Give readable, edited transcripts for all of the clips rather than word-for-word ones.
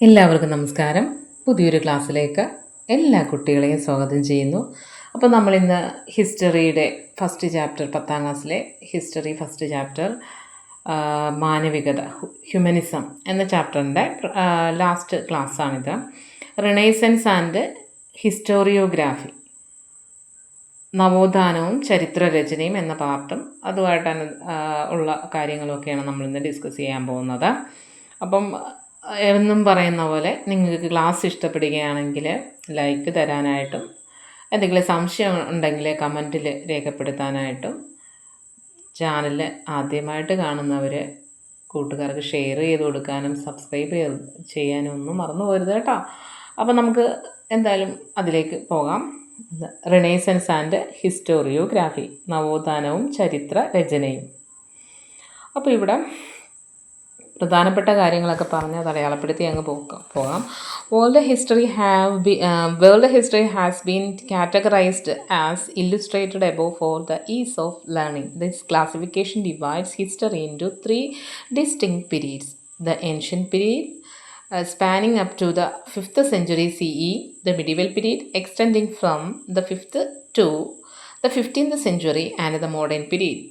എല്ലാവർക്കും നമസ്കാരം. പുതിയൊരു ക്ലാസ്സിലേക്ക് എല്ലാ കുട്ടികളെയും സ്വാഗതം ചെയ്യുന്നു. അപ്പോൾ നമ്മളിന്ന് ഹിസ്റ്ററിയുടെ ഫസ്റ്റ് ചാപ്റ്റർ, 10ാം ക്ലാസ്സിലെ ഹിസ്റ്ററി ഫസ്റ്റ് ചാപ്റ്റർ മാനവികത, ഹ്യൂമനിസം എന്ന ചാപ്റ്ററിൻ്റെ ലാസ്റ്റ് ക്ലാസ്സാണിത്. റിനൈസൻസ് ആൻഡ് ഹിസ്റ്റോറിയോഗ്രാഫി, നവോത്ഥാനവും ചരിത്രരചനയും എന്ന പാർട്ടും അതുമായിട്ട് ഉള്ള കാര്യങ്ങളൊക്കെയാണ് നമ്മളിന്ന് ഡിസ്കസ് ചെയ്യാൻ പോകുന്നത്. അപ്പം എന്നും പറയുന്ന പോലെ നിങ്ങൾക്ക് ക്ലാസ് ഇഷ്ടപ്പെടുകയാണെങ്കിൽ ലൈക്ക് തരാനായിട്ടും എന്തെങ്കിലും സംശയം ഉണ്ടെങ്കിൽ കമൻറ്റിൽ രേഖപ്പെടുത്താനായിട്ടും ചാനൽ ആദ്യമായിട്ട് കാണുന്നവർ കൂട്ടുകാർക്ക് ഷെയർ ചെയ്ത് കൊടുക്കാനും സബ്സ്ക്രൈബ് ചെയ്യാനും ഒന്നും മറന്നു പോരുത് കേട്ടോ. അപ്പോൾ നമുക്ക് എന്തായാലും അതിലേക്ക് പോകാം. റിനൈസൻസ് ആൻഡ് ഹിസ്റ്റോറിയോഗ്രാഫി, നവോത്ഥാനവും ചരിത്ര രചനയും. അപ്പോൾ ഇവിടെ പ്രധാനപ്പെട്ട കാര്യങ്ങളൊക്കെ പറഞ്ഞ് അത് അടയാളപ്പെടുത്തി അങ്ങ് പോകാം. World history has been categorised as illustrated above for the ease of learning. This classification divides history into three distinct periods: the ancient period, spanning up to the 5th century CE, the medieval period extending from the 5th to the 15th century, and the modern period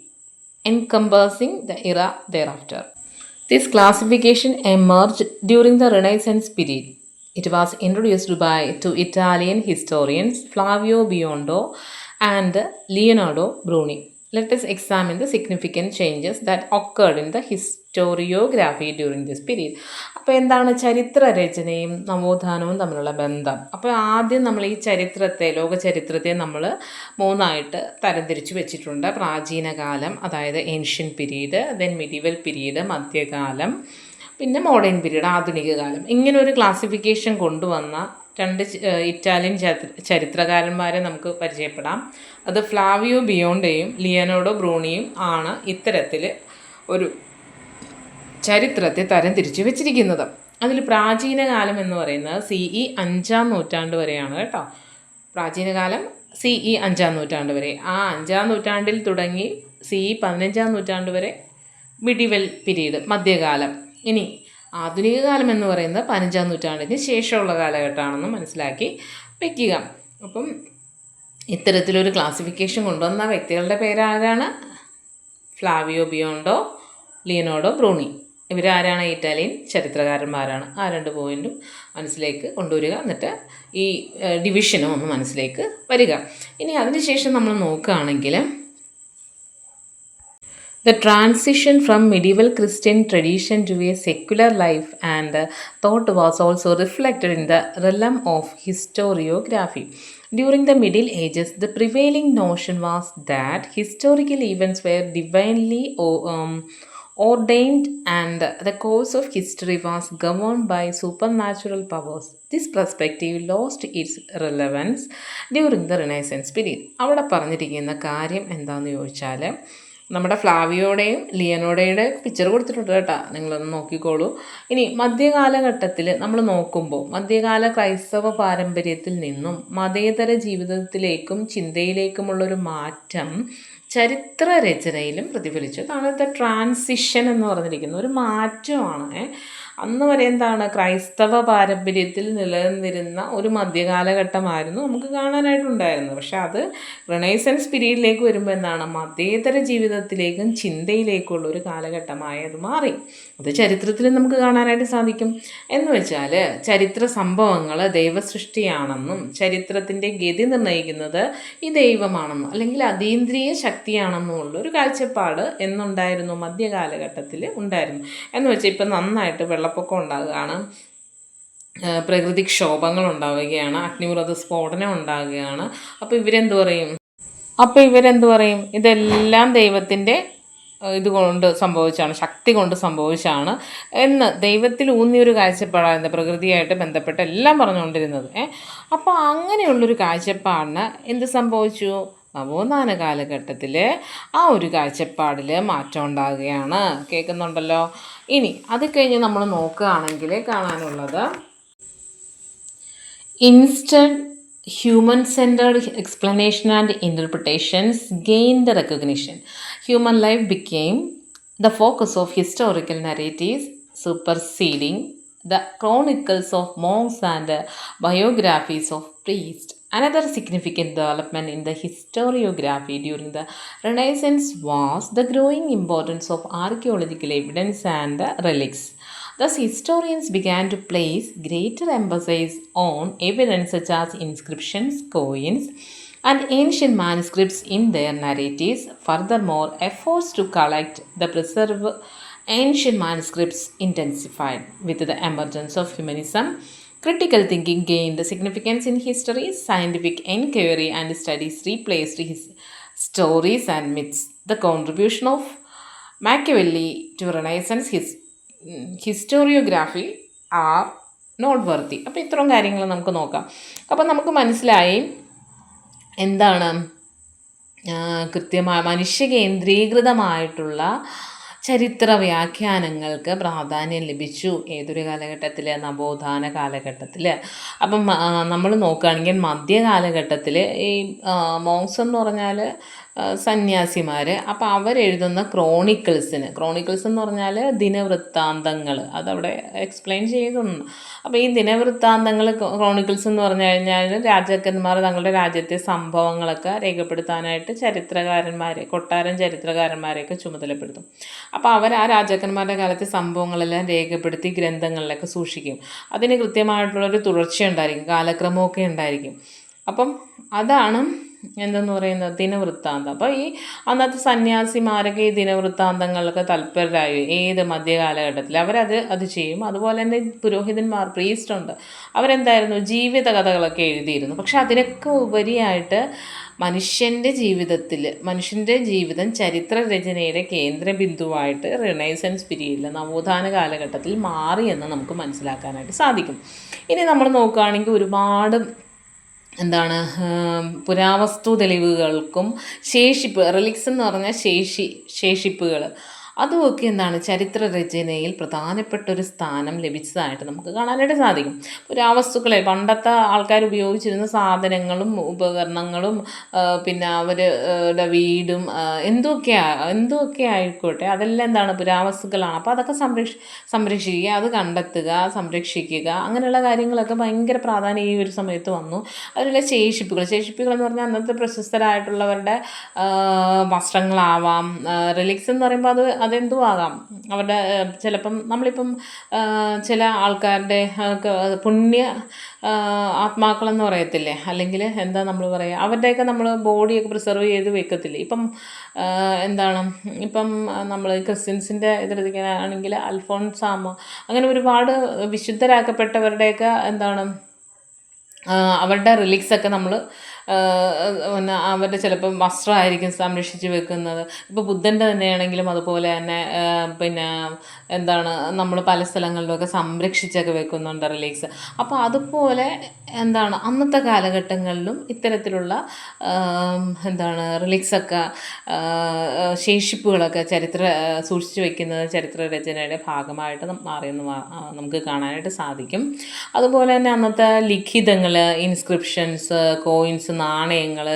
encompassing the era thereafter. This classification emerged during the Renaissance period. It was introduced by two Italian historians, Flavio Biondo and Leonardo Bruni. Let us examine the significant changes that occurred in the historiography during this period. അപ്പോൾ എന്താണ് ചരിത്രരചനയും നവോത്ഥാനവും തമ്മിലുള്ള ബന്ധം? അപ്പോൾ ആദ്യം നമ്മൾ ഈ ലോക ചരിത്രത്തെ നമ്മൾ മൂന്നായിട്ട് തരംതിരിച്ച് വെച്ചിട്ടുണ്ട്. പ്രാചീനകാലം, അതായത് ancient period, then medieval period മധ്യകാലം, പിന്നെ മോഡേൺ പീരീഡ് ആധുനിക കാലം. ഇങ്ങനെ ഒരു ക്ലാസിഫിക്കേഷൻ കൊണ്ടുവന്ന രണ്ട് ഇറ്റാലിയൻ ചരിത്രകാരന്മാരെ നമുക്ക് പരിചയപ്പെടാം. അത് ഫ്ലാവിയോ ബിയോണ്ടയും ലിയനാർഡോ ബ്രൂണിയും ആണ് ഇത്തരത്തിൽ ഒരു ചരിത്രത്തെ തരംതിരിച്ച് വെച്ചിരിക്കുന്നത്. അതിൽ പ്രാചീനകാലം എന്ന് പറയുന്നത് CE 5ാം നൂറ്റാണ്ട് വരെയാണ് കേട്ടോ. പ്രാചീനകാലം CE 5ാം നൂറ്റാണ്ട് വരെ. ആ 5ാം നൂറ്റാണ്ടിൽ തുടങ്ങി CE 15ാം നൂറ്റാണ്ട് വരെ മിഡീവൽ പീരീഡ് മധ്യകാലം. ഇനി ആധുനിക കാലം എന്ന് പറയുന്നത് 15ാം നൂറ്റാണ്ടിന് ശേഷമുള്ള കാലഘട്ടമാണെന്ന് മനസ്സിലാക്കി വയ്ക്കുക. അപ്പം ഇത്തരത്തിലൊരു ക്ലാസിഫിക്കേഷൻ കൊണ്ടുവന്ന വ്യക്തികളുടെ പേരാരാണ്? Flavio Biondo, Leonardo Bruni. ഇവരാരാണ്? ഇറ്റാലിയൻ ചരിത്രകാരന്മാരാണ്. ആ രണ്ട് പോയിൻറ്റും മനസ്സിലേക്ക് കൊണ്ടുവരിക. എന്നിട്ട് ഈ ഡിവിഷനും ഒന്ന് മനസ്സിലേക്ക് വരിക. ഇനി അതിനുശേഷം നമ്മൾ നോക്കുകയാണെങ്കിൽ the transition from medieval Christian tradition to a secular life and thought was also reflected in the realm of historiography. During the Middle Ages, the prevailing notion was that historical events were divinely ordained and the course of history was governed by supernatural powers. This perspective lost its relevance during the Renaissance period. അവിടെ പറഞ്ഞിരിക്കുന്ന കാര്യം എന്താണെന്ന് ചോദിച്ചാൽ, നമ്മുടെ ഫ്ലാവിയോടെയും ലിയനോഡയുടെ picture കൊടുത്തിട്ടുണ്ട് കേട്ടോ, നിങ്ങളൊന്ന് നോക്കിക്കോളൂ. ഇനി മധ്യകാലഘട്ടത്തിൽ നമ്മൾ നോക്കുമ്പോൾ മധ്യകാല ക്രൈസ്തവ പാരമ്പര്യത്തിൽ നിന്നും മതേതര ജീവിതത്തിലേക്കും ചിന്തയിലേക്കുമുള്ളൊരു മാറ്റം ചരിത്രരചനയിലും പ്രതിഫലിച്ചു. അതാണ് ദ ട്രാൻസിഷൻ എന്ന് പറഞ്ഞിരിക്കുന്നത്. ഒരു മാറ്റമാണ്. അന്ന് വരെ എന്താണ്, ക്രൈസ്തവ പാരമ്പര്യത്തിൽ നിലനിന്നിരുന്ന ഒരു മധ്യകാലഘട്ടമായിരുന്നു നമുക്ക് കാണാനായിട്ടുണ്ടായിരുന്നത്. പക്ഷെ അത് റിനൈസൻസ് പീരീഡിലേക്ക് വരുമ്പോൾ എന്താണ്, മതേതര ജീവിതത്തിലേക്കും ചിന്തയിലേക്കുള്ള ഒരു കാലഘട്ടമായത് മാറി. അത് ചരിത്രത്തിൽ നമുക്ക് കാണാനായിട്ട് സാധിക്കും. എന്ന് വെച്ചാൽ ചരിത്ര സംഭവങ്ങൾ ദൈവസൃഷ്ടിയാണെന്നും ചരിത്രത്തിൻ്റെ ഗതി നിർണ്ണയിക്കുന്നത് ഈ ദൈവമാണെന്നും അല്ലെങ്കിൽ അതീന്ദ്രിയ ശക്തിയാണെന്നും ഉള്ള ഒരു കാഴ്ചപ്പാട് എന്നുണ്ടായിരുന്നു, മധ്യകാലഘട്ടത്തിൽ ഉണ്ടായിരുന്നു. എന്ന് വെച്ചാൽ ഇപ്പം നന്നായിട്ട് വെള്ളപ്പൊക്കം ഉണ്ടാകുകയാണ്, പ്രകൃതിക്ഷോഭങ്ങൾ ഉണ്ടാവുകയാണ്, അഗ്നിപർവ്വത സ്ഫോടനം ഉണ്ടാകുകയാണ്. അപ്പോൾ ഇവരെന്ത് പറയും? ഇതെല്ലാം ദൈവത്തിൻ്റെ ഇതുകൊണ്ട് സംഭവിച്ചാണ്, ശക്തി കൊണ്ട് സംഭവിച്ചാണ് എന്ന് ദൈവത്തിൽ ഊന്നിയൊരു കാഴ്ചപ്പാടായിരുന്നു പ്രകൃതിയായിട്ട് ബന്ധപ്പെട്ട് എല്ലാം പറഞ്ഞുകൊണ്ടിരുന്നത്. അപ്പോൾ അങ്ങനെയുള്ളൊരു കാഴ്ചപ്പാടിന് എന്ത് സംഭവിച്ചു? നവോത്ഥാന കാലഘട്ടത്തിൽ ആ ഒരു കാഴ്ചപ്പാടിൽ മാറ്റം ഉണ്ടാകുകയാണ്. കേൾക്കുന്നുണ്ടല്ലോ. ഇനി അത് കഴിഞ്ഞ് നമ്മൾ നോക്കുകയാണെങ്കിൽ കാണാനുള്ളത് instant human-centered explanation and interpretations gained recognition. Human life became the focus of historical narratives, superseding the chronicles of monks and biographies of priests. Another significant development in the historiography during the Renaissance was the growing importance of archaeological evidence and relics. Thus, historians began to place greater emphasis on evidence such as inscriptions, coins, and ancient manuscripts in their narratives. Furthermore, efforts to collect the preserve ancient manuscripts intensified with the emergence of humanism. Critical thinking gained significance in history, scientific inquiry and studies replaced his stories and myths. The contribution of Machiavelli to Renaissance historiography are noteworthy. അപ്പോൾ ഇത്രയും കാര്യങ്ങൾ നമുക്ക് നോക്കാം. അപ്പം നമുക്ക് മനസ്സിലായി എന്താണ് കൃത്യമായ മനുഷ്യ കേന്ദ്രീകൃതമായിട്ടുള്ള ചരിത്ര വ്യാഖ്യാനങ്ങൾക്ക് പ്രാധാന്യം ലഭിച്ചു ഏതൊരു കാലഘട്ടത്തിൽ, നവോത്ഥാന കാലഘട്ടത്തിൽ. അപ്പം നമ്മൾ നോക്കുകയാണെങ്കിൽ മധ്യകാലഘട്ടത്തിൽ ഈ മോങ്സ് എന്ന് പറഞ്ഞാൽ സന്യാസിമാർ, അപ്പോൾ അവരെഴുതുന്ന ക്രോണിക്കിൾസ് എന്ന് പറഞ്ഞാൽ ദിനവൃത്താന്തങ്ങൾ, അതവിടെ എക്സ്പ്ലെയിൻ ചെയ്തുണ്ട്. അപ്പോൾ ഈ ദിനവൃത്താന്തങ്ങൾ ക്രോണിക്കിൾസ് എന്ന് പറഞ്ഞു കഴിഞ്ഞാൽ രാജാക്കന്മാർ തങ്ങളുടെ രാജ്യത്തെ സംഭവങ്ങളൊക്കെ രേഖപ്പെടുത്താനായിട്ട് കൊട്ടാരം ചരിത്രകാരന്മാരെയൊക്കെ ചുമതലപ്പെടുത്തും. അപ്പോൾ അവർ ആ രാജാക്കന്മാരുടെ കാലത്തെ സംഭവങ്ങളെല്ലാം രേഖപ്പെടുത്തി ഗ്രന്ഥങ്ങളിലൊക്കെ സൂക്ഷിക്കും. അതിന് കൃത്യമായിട്ടുള്ളൊരു തുടർച്ചയുണ്ടായിരിക്കും, കാലക്രമമൊക്കെ ഉണ്ടായിരിക്കും. അപ്പം അതാണ് എന്തെന്ന് പറയുന്നത് ദിനവൃത്താന്തം. അപ്പോൾ ഈ അന്നത്തെ സന്യാസിമാരൊക്കെ ഈ ദിനവൃത്താന്തങ്ങളൊക്കെ തൽപരരായി ഏത് മധ്യകാലഘട്ടത്തിൽ അത് ചെയ്യും. അതുപോലെ തന്നെ പുരോഹിതന്മാർ, പ്രീസ്റ്റ് അവരെന്തായിരുന്നു ജീവിത കഥകളൊക്കെ എഴുതിയിരുന്നു. പക്ഷെ അതിനൊക്കെ ഉപരിയായിട്ട് മനുഷ്യൻ്റെ ജീവിതം ചരിത്ര രചനയുടെ കേന്ദ്രബിന്ദുവായിട്ട് റിനൈസൻസ് പീരീഡിൽ, നവോത്ഥാന കാലഘട്ടത്തിൽ മാറിയെന്ന് നമുക്ക് മനസ്സിലാക്കാനായിട്ട് സാധിക്കും. ഇനി നമ്മൾ നോക്കുകയാണെങ്കിൽ ഒരുപാട് പുരാവസ്തു തെളിവുകൾക്കും റിലിക്സ് എന്ന് പറഞ്ഞാൽ ശേഷിപ്പുകൾ, അതുമൊക്കെ ചരിത്ര രചനയിൽ പ്രധാനപ്പെട്ട ഒരു സ്ഥാനം ലഭിച്ചതായിട്ട് നമുക്ക് കാണാനായിട്ട് സാധിക്കും. പുരാവസ്തുക്കളെ പണ്ടത്തെ ആൾക്കാർ ഉപയോഗിച്ചിരുന്ന സാധനങ്ങളും ഉപകരണങ്ങളും പിന്നെ അവരുടെ വീടും എന്തൊക്കെ ആയിക്കോട്ടെ അതെല്ലാം പുരാവസ്തുക്കളാണ്. അപ്പോൾ അതൊക്കെ സംരക്ഷിക്കുക, അത് കണ്ടെത്തുക, സംരക്ഷിക്കുക, അങ്ങനെയുള്ള കാര്യങ്ങളൊക്കെ ഭയങ്കര പ്രാധാന്യം ഈ ഒരു സമയത്ത് വന്നു. അതിലുള്ള ശേഷിപ്പുകൾ എന്ന് പറഞ്ഞാൽ അന്നത്തെ പ്രശസ്തരായിട്ടുള്ളവരുടെ വസ്ത്രങ്ങളാവാം. റിലിക്സ് എന്ന് പറയുമ്പോൾ അതെന്തും ആകാം. അവരുടെ ചിലപ്പം നമ്മളിപ്പം ചില ആൾക്കാരുടെ പുണ്യ ആത്മാക്കളെന്ന് പറയത്തില്ലേ, അല്ലെങ്കിൽ നമ്മൾ പറയുക, അവരുടെയൊക്കെ നമ്മൾ ബോഡിയൊക്കെ പ്രിസർവ് ചെയ്ത് വെക്കത്തില്ലേ. ഇപ്പം നമ്മൾ ക്രിസ്ത്യൻസിൻ്റെ ഇതിലെടുക്കുകയാണെങ്കിൽ അൽഫോൺസാമ, അങ്ങനെ ഒരുപാട് വിശുദ്ധരാക്കപ്പെട്ടവരുടെയൊക്കെ അവരുടെ റിലിക്സൊക്കെ നമ്മൾ അവരുടെ ചിലപ്പം വസ്ത്രമായിരിക്കും സംരക്ഷിച്ച് വെക്കുന്നത്. ഇപ്പോൾ ബുദ്ധൻ്റെ തന്നെയാണെങ്കിലും അതുപോലെ തന്നെ നമ്മൾ പല സ്ഥലങ്ങളിലൊക്കെ സംരക്ഷിച്ചൊക്കെ വെക്കുന്നുണ്ട് റിലിക്സ്. അപ്പോൾ അതുപോലെ അന്നത്തെ കാലഘട്ടങ്ങളിലും ഇത്തരത്തിലുള്ള റിലിക്സൊക്കെ ശേഷിപ്പുകളൊക്കെ സൂക്ഷിച്ച് വെക്കുന്നത് ചരിത്ര രചനയുടെ ഭാഗമായിട്ട് മാറിയെന്ന് നമുക്ക് കാണാനായിട്ട് സാധിക്കും. അതുപോലെ തന്നെ അന്നത്തെ ലിഖിതങ്ങൾ, ഇൻസ്ക്രിപ്ഷൻസ്, കോയിൻസ്, നാണയങ്ങൾ,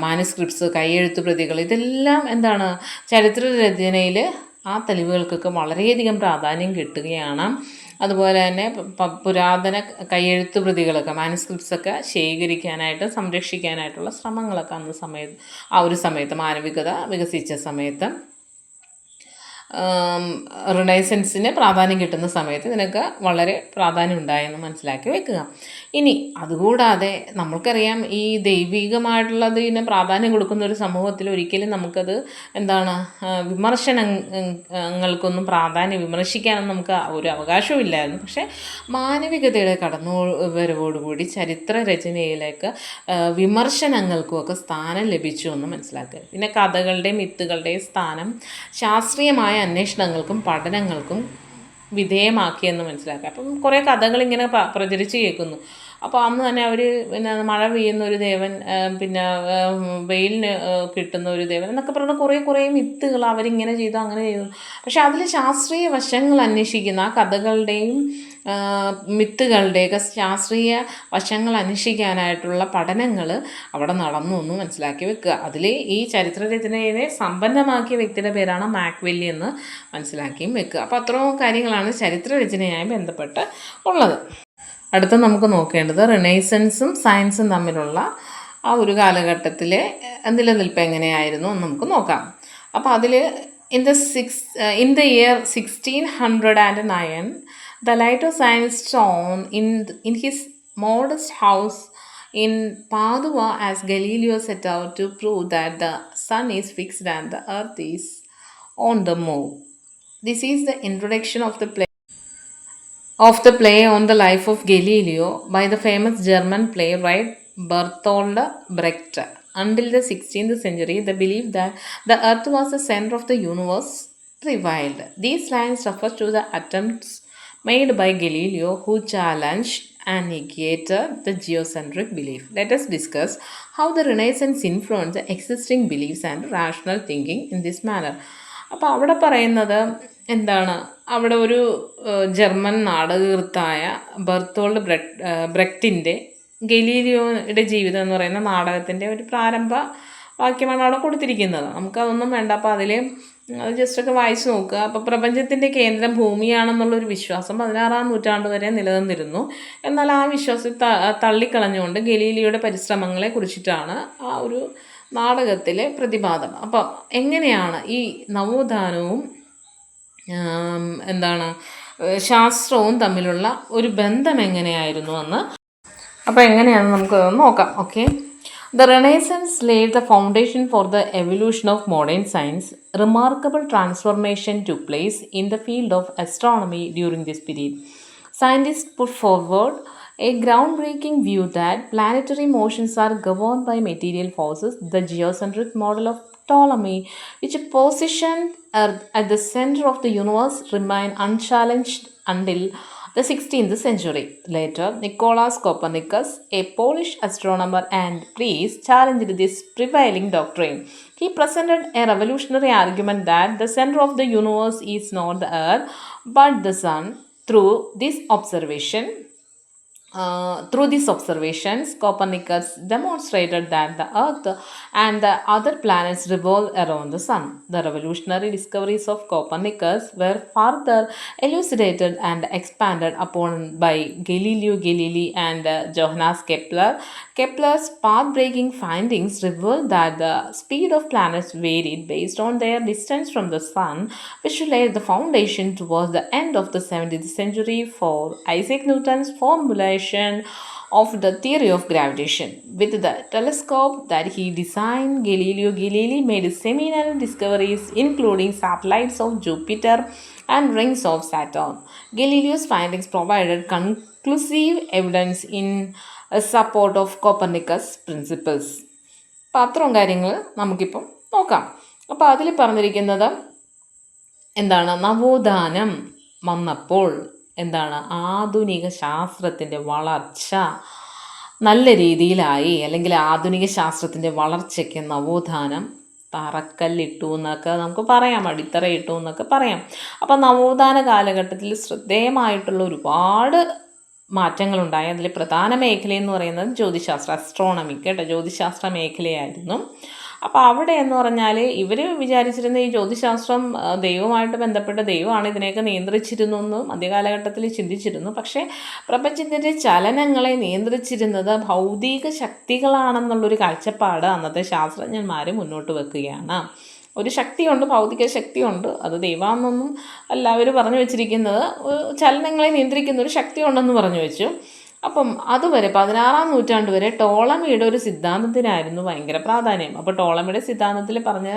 മാനുസ്ക്രിപ്റ്റ്സ്, കൈയെഴുത്ത് പ്രതികൾ, ഇതെല്ലാം ചരിത്ര രചനയിൽ ആ തെളിവുകൾക്കൊക്കെ വളരെയധികം പ്രാധാന്യം കിട്ടുകയാണ്. അതുപോലെ തന്നെ പുരാതന കൈയെഴുത്ത് പ്രതികളൊക്കെ, മാനുസ്ക്രിപ്റ്റ്സൊക്കെ ശേഖരിക്കാനായിട്ട് സംരക്ഷിക്കാനായിട്ടുള്ള ശ്രമങ്ങളൊക്കെ ആ ഒരു സമയത്ത് മാനവികത വികസിച്ച സമയത്ത്, റിനൈസൻസിന് പ്രാധാന്യം കിട്ടുന്ന സമയത്ത് ഇതിനൊക്കെ വളരെ പ്രാധാന്യം ഉണ്ടായെന്ന് മനസ്സിലാക്കി വെക്കുക. ഇനി അതുകൂടാതെ നമ്മൾക്കറിയാം, ഈ ദൈവികമായിട്ടുള്ളതിന് പ്രാധാന്യം കൊടുക്കുന്ന ഒരു സമൂഹത്തിൽ ഒരിക്കലും നമുക്കത് വിമർശനങ്ങൾക്കൊന്നും വിമർശിക്കാനൊന്നും നമുക്ക് ഒരു അവകാശവും ഇല്ലായിരുന്നു. പക്ഷേ മാനവികതയുടെ കടന്നുവരവോടുകൂടി ചരിത്ര രചനയിലേക്ക് വിമർശനങ്ങൾക്കുമൊക്കെ സ്ഥാനം ലഭിച്ചു എന്ന് മനസ്സിലാക്കുക. പിന്നെ കഥകളുടെയും മിത്തുകളുടെയും സ്ഥാനം ശാസ്ത്രീയമായ അന്വേഷണങ്ങൾക്കും പഠനങ്ങൾക്കും വിധേയമാക്കിയെന്ന് മനസ്സിലാക്കുക. അപ്പം കുറേ കഥകളിങ്ങനെ പ്രചരിച്ച് കേൾക്കുന്നു. അപ്പോൾ അന്ന് തന്നെ അവർ മഴ പെയ്യുന്ന ഒരു ദേവൻ, വെയിലിന് കിട്ടുന്ന ഒരു ദേവൻ എന്നൊക്കെ പറഞ്ഞ് കുറേ മിത്തുകൾ അവരിങ്ങനെ ചെയ്തു, അങ്ങനെ ചെയ്തു. പക്ഷെ അതിൽ ശാസ്ത്രീയ വശങ്ങൾ അന്വേഷിക്കുന്ന ആ കഥകളുടെയും മിത്തുകളുടെയൊക്കെ ശാസ്ത്രീയ വശങ്ങൾ അന്വേഷിക്കാനായിട്ടുള്ള പഠനങ്ങൾ അവിടെ നടന്നു എന്ന് മനസ്സിലാക്കി വെക്കുക. അതിൽ ഈ ചരിത്രരചനയെ സമ്പന്നമാക്കിയ വ്യക്തിയുടെ പേരാണ് മാക്വെല്ലി എന്ന് മനസ്സിലാക്കിയും വെക്കുക. അപ്പോൾ അത്രയും കാര്യങ്ങളാണ് ചരിത്രരചനയുമായി ബന്ധപ്പെട്ട് ഉള്ളത്. അടുത്ത നമുക്ക് നോക്കേണ്ടത് റിനൈസൻസും സയൻസും തമ്മിലുള്ള ആ ഒരു കാലഘട്ടത്തിലെ നിലനിൽപ്പ് എങ്ങനെയായിരുന്നു എന്ന് നമുക്ക് നോക്കാം. അപ്പോൾ അതിൽ in the year 1609, the light of science shone in his modest house in Padua as Galileo set out to prove that the sun is fixed and the earth is on the move. This is the introduction of the play on the life of Galileo by the famous German playwright Bertolt Brecht. Until the 16th century, the belief that the earth was the center of the universe prevailed. These lines refer to the attempts made by Galileo, who challenged and negated the geocentric belief. Let us discuss how the Renaissance influenced the existing beliefs and rational thinking in this manner. അപ്പോൾ അവിടെ പറയുന്നത് എന്താണ്, അവിടെ ഒരു German നാടകകൃത്തായ Bertolt ബ്രെക്റ്റിൻ്റെ ഗലീലിയോയുടെ ജീവിതം എന്ന് പറയുന്ന നാടകത്തിൻ്റെ ഒരു പ്രാരംഭ വാക്യമാണ് അവിടെ കൊടുത്തിരിക്കുന്നത്. നമുക്കതൊന്നും വേണ്ട. അപ്പോൾ അതിൽ അത് ജസ്റ്റൊക്കെ വായിച്ചു നോക്കുക. അപ്പോൾ പ്രപഞ്ചത്തിൻ്റെ കേന്ദ്രം ഭൂമിയാണെന്നുള്ളൊരു വിശ്വാസം 16-ാം നൂറ്റാണ്ട് വരെ നിലനിന്നിരുന്നു. എന്നാൽ ആ വിശ്വാസത്തെ തള്ളിക്കളഞ്ഞുകൊണ്ട് ഗലീലിയോയുടെ പരിശ്രമങ്ങളെ കുറിച്ചിട്ടാണ് ആ ഒരു നാടകത്തിലെ പ്രതിപാദം. അപ്പം എങ്ങനെയാണ് ഈ നവോത്ഥാനവും ശാസ്ത്രവും തമ്മിലുള്ള ഒരു ബന്ധം എങ്ങനെയായിരുന്നു എന്ന് അപ്പോൾ എങ്ങനെയാണെന്ന് നമുക്ക് നോക്കാം. Okay, The Renaissance laid the foundation for the evolution of modern science. Remarkable transformation took place in the field of astronomy during this period. Scientists put forward a groundbreaking view that planetary motions are governed by material forces. The geocentric model of Ptolemy, which positioned Earth at the center of the universe, remained unchallenged until the 16th century. Later, Nicolaus Copernicus, a Polish astronomer and priest, challenged this prevailing doctrine. He presented a revolutionary argument that the center of the universe is not the earth but the sun. Through these observations, Copernicus demonstrated that the Earth and the other planets revolve around the Sun. The revolutionary discoveries of Copernicus were further elucidated and expanded upon by Galileo Galilei and Johannes Kepler. Kepler's path-breaking findings revealed that the speed of planets varied based on their distance from the Sun, which laid the foundation towards the end of the 17th century for Isaac Newton's formulation of the theory of gravitation. With the telescope that he designed, Galileo Galilei made seminal discoveries including satellites of Jupiter and rings of Saturn. Galileo's findings provided conclusive evidence in support of Copernicus principles. അപ്പോൾ അത്രയും കാര്യങ്ങൾ നമുക്കിപ്പം നോക്കാം. അപ്പോൾ അതിൽ പറഞ്ഞിരിക്കുന്നത് നവോത്ഥാനം വന്നപ്പോൾ ആധുനിക ശാസ്ത്രത്തിൻ്റെ വളർച്ച നല്ല രീതിയിലായി, അല്ലെങ്കിൽ ആധുനിക ശാസ്ത്രത്തിൻ്റെ വളർച്ചയ്ക്ക് നവോത്ഥാനം തറക്കല്ലിട്ടു എന്നൊക്കെ നമുക്ക് പറയാം, അടിത്തറയിട്ടു എന്നൊക്കെ പറയാം. അപ്പോൾ നവോത്ഥാന കാലഘട്ടത്തിൽ ശ്രദ്ധേയമായിട്ടുള്ള ഒരുപാട് മാറ്റങ്ങളുണ്ടായി. അതിൽ പ്രധാന മേഖലയെന്ന് പറയുന്നത് ജ്യോതിശാസ്ത്ര, അസ്ട്രോണമി ജ്യോതിശാസ്ത്ര മേഖലയായിരുന്നു. അപ്പോൾ അവിടെ എന്ന് പറഞ്ഞാൽ ഇവർ വിചാരിച്ചിരുന്ന ഈ ജ്യോതിശാസ്ത്രം ദൈവമായിട്ട് ബന്ധപ്പെട്ട ദൈവമാണ് ഇതിനെയൊക്കെ നിയന്ത്രിച്ചിരുന്നു എന്ന് മധ്യകാലഘട്ടത്തിൽ ചിന്തിച്ചിരുന്നു. പക്ഷേ പ്രപഞ്ചത്തിൻ്റെ ചലനങ്ങളെ നിയന്ത്രിച്ചിരുന്നത് ഭൗതിക ശക്തികളാണെന്നുള്ളൊരു കാഴ്ചപ്പാട് അന്നത്തെ ശാസ്ത്രജ്ഞന്മാർ മുന്നോട്ട് വെക്കുകയാണ്. ഒരു ശക്തിയുണ്ട്, ഭൗതിക ശക്തിയുണ്ട്, അത് ദൈവമാണെന്നൊന്നും എല്ലാവരും പറഞ്ഞു വെച്ചിരിക്കുന്നത് ചലനങ്ങളെ നിയന്ത്രിക്കുന്ന ഒരു ശക്തിയുണ്ടെന്ന് പറഞ്ഞു വെച്ചു. അപ്പം അതുവരെ 16-ാം നൂറ്റാണ്ട് വരെ ടോളമിയുടെ ഒരു സിദ്ധാന്തത്തിനായിരുന്നു ഭയങ്കര പ്രാധാന്യം. അപ്പോൾ ടോളമിയുടെ സിദ്ധാന്തത്തിൽ പറഞ്ഞ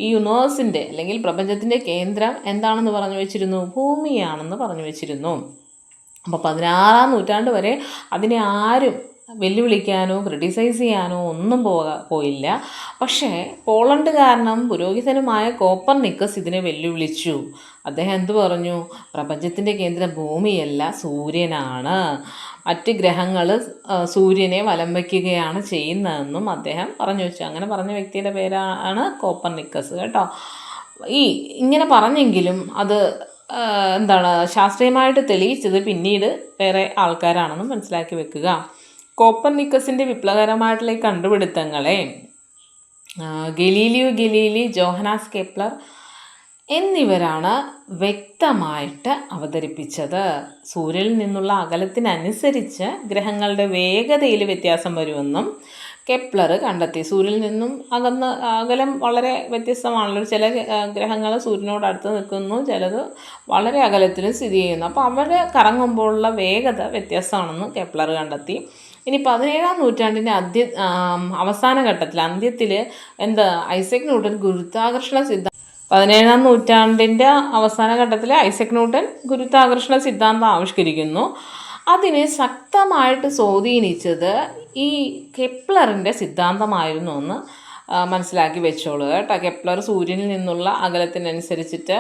ഈ യൂണിവേഴ്സിൻ്റെ അല്ലെങ്കിൽ പ്രപഞ്ചത്തിൻ്റെ കേന്ദ്രം എന്താണെന്ന് പറഞ്ഞു വെച്ചിരുന്നു? ഭൂമിയാണെന്ന് പറഞ്ഞു വെച്ചിരുന്നു. അപ്പോൾ 16-ാം നൂറ്റാണ്ട് വരെ അതിനെ ആരും വെല്ലുവിളിക്കാനോ ക്രിട്ടിസൈസ് ചെയ്യാനോ ഒന്നും പോയില്ല. പക്ഷേ പോളണ്ടുകാരനും പുരോഹിതനുമായ കോപ്പർനിക്കസ് ഇതിനെ വെല്ലുവിളിച്ചു. അദ്ദേഹം എന്തു പറഞ്ഞു? പ്രപഞ്ചത്തിൻ്റെ കേന്ദ്രം ഭൂമിയല്ല, സൂര്യനാണ്. മറ്റ് ഗ്രഹങ്ങൾ സൂര്യനെ വലം വയ്ക്കുകയാണ് ചെയ്യുന്നതെന്നും അദ്ദേഹം പറഞ്ഞു വെച്ചു. അങ്ങനെ പറഞ്ഞ വ്യക്തിയുടെ പേരാണ് കോപ്പർനിക്കസ് കേട്ടോ. ഇങ്ങനെ പറഞ്ഞെങ്കിലും അത് എന്താണ് ശാസ്ത്രീയമായിട്ട് തെളിയിച്ചത് പിന്നീട് വേറെ ആൾക്കാരാണെന്ന് മനസ്സിലാക്കി വെക്കുക. കോപ്പർനിക്കസിൻ്റെ വിപ്ലവകരമായിട്ടുള്ള ഈ കണ്ടുപിടുത്തങ്ങളെ ഗലീലിയോ ഗലീലി, ജോഹനാസ് കെപ്ലർ എന്നിവരാണ് വ്യക്തമായിട്ട് അവതരിപ്പിച്ചത്. സൂര്യനിൽ നിന്നുള്ള അകലത്തിനനുസരിച്ച് ഗ്രഹങ്ങളുടെ വേഗതയിൽ വ്യത്യാസം വരുമെന്നും കെപ്ലർ കണ്ടെത്തി. സൂര്യനിൽ നിന്നും അകലം വളരെ വ്യത്യസ്തമാണല്ലോ. ചില ഗ്രഹങ്ങൾ സൂര്യനോട് അടുത്ത് നിൽക്കുന്നു, ചിലത് വളരെ അകലത്തിലും സ്ഥിതി ചെയ്യുന്നു. അപ്പോൾ അവർ കറങ്ങുമ്പോഴുള്ള വേഗത വ്യത്യാസമാണെന്ന് കെപ്ലർ കണ്ടെത്തി. ഇനി 17-ാം നൂറ്റാണ്ടിൻ്റെ അവസാന ഘട്ടത്തിൽ അന്ത്യത്തിൽ ഐസക് ന്യൂട്ടൺ ഗുരുത്വാകർഷണ സിദ്ധാന്തം 17-ാം നൂറ്റാണ്ടിൻ്റെ അവസാന ഘട്ടത്തിൽ ഐസക് ന്യൂട്ടൺ ഗുരുത്വാകർഷണ സിദ്ധാന്തം ആവിഷ്കരിക്കുന്നു. അതിനെ ശക്തമായിട്ട് സ്വാധീനിച്ചത് ഈ കെപ്ലറിൻ്റെ സിദ്ധാന്തമായിരുന്നു എന്ന് മനസ്സിലാക്കി വെച്ചോളൂ കേട്ടോ. കെപ്ലർ സൂര്യനിൽ നിന്നുള്ള അകലത്തിനനുസരിച്ചിട്ട്